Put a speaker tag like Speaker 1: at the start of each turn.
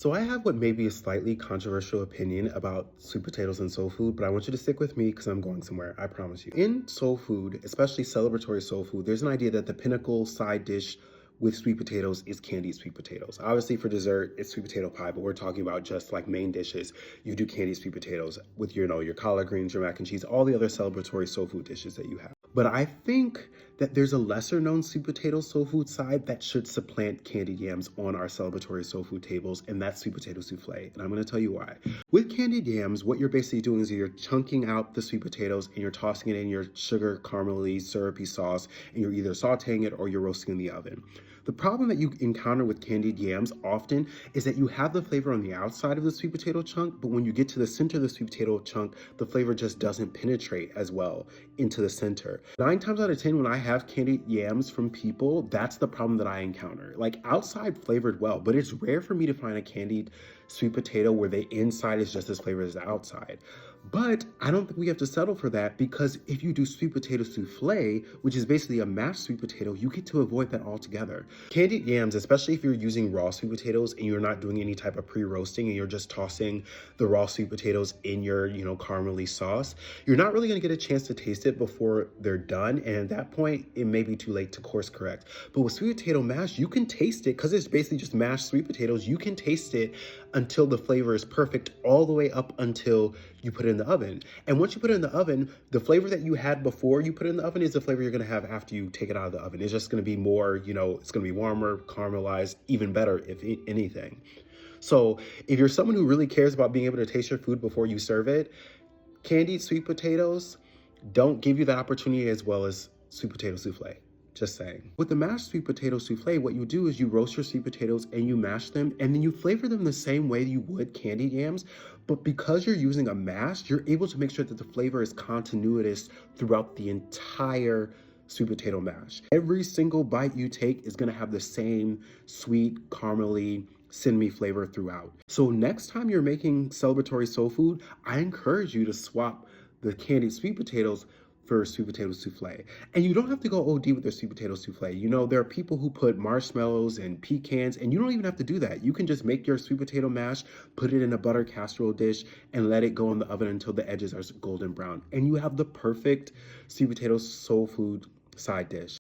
Speaker 1: So I have what may be a slightly controversial opinion about sweet potatoes and soul food, but I want you to stick with me because I'm going somewhere, I promise you. In soul food, especially celebratory soul food, there's an idea that the pinnacle side dish with sweet potatoes is candied sweet potatoes. Obviously for dessert, it's sweet potato pie, but we're talking about just like main dishes. You do candied sweet potatoes with your collard greens, your mac and cheese, all the other celebratory soul food dishes that you have. But I think that there's a lesser known sweet potato soul food side that should supplant candied yams on our celebratory soul food tables, and that's sweet potato souffle. And I'm gonna tell you why. With candied yams, what you're basically doing is you're chunking out the sweet potatoes and you're tossing it in your sugar caramely syrupy sauce, and you're either sauteing it or you're roasting in the oven. The problem that you encounter with candied yams often is that you have the flavor on the outside of the sweet potato chunk, but when you get to the center of the sweet potato chunk, the flavor just doesn't penetrate as well into the center. 9 times out of 10, when I have candied yams from people, that's the problem that I encounter. Like outside flavored well, but it's rare for me to find a candied sweet potato where the inside is just as flavored as the outside. But I don't think we have to settle for that, because if you do sweet potato souffle, which is basically a mashed sweet potato, you get to avoid that altogether. Candied yams, especially if you're using raw sweet potatoes and you're not doing any type of pre-roasting and you're just tossing the raw sweet potatoes in your, caramely sauce, you're not really gonna get a chance to taste it before they're done. And at that point, it may be too late to course correct. But with sweet potato mash, you can taste it because it's basically just mashed sweet potatoes. You can taste it until the flavor is perfect, all the way up until you put it in the oven. And once you put it in the oven, the flavor that you had before you put it in the oven is the flavor you're gonna have after you take it out of the oven. It's just gonna be more, it's gonna be warmer, caramelized, even better if anything. So if you're someone who really cares about being able to taste your food before you serve it, candied sweet potatoes don't give you that opportunity as well as sweet potato souffle. Just saying. With the mashed sweet potato souffle, what you do is you roast your sweet potatoes and you mash them, and then you flavor them the same way you would candied yams. But because you're using a mash, you're able to make sure that the flavor is continuous throughout the entire sweet potato mash. Every single bite you take is gonna have the same sweet, caramely, cinnamon flavor throughout. So next time you're making celebratory soul food, I encourage you to swap the candied sweet potatoes for sweet potato souffle. And you don't have to go OD with their sweet potato souffle. There are people who put marshmallows and pecans, and you don't even have to do that. You can just make your sweet potato mash, put it in a butter casserole dish, and let it go in the oven until the edges are golden brown. And you have the perfect sweet potato soul food side dish.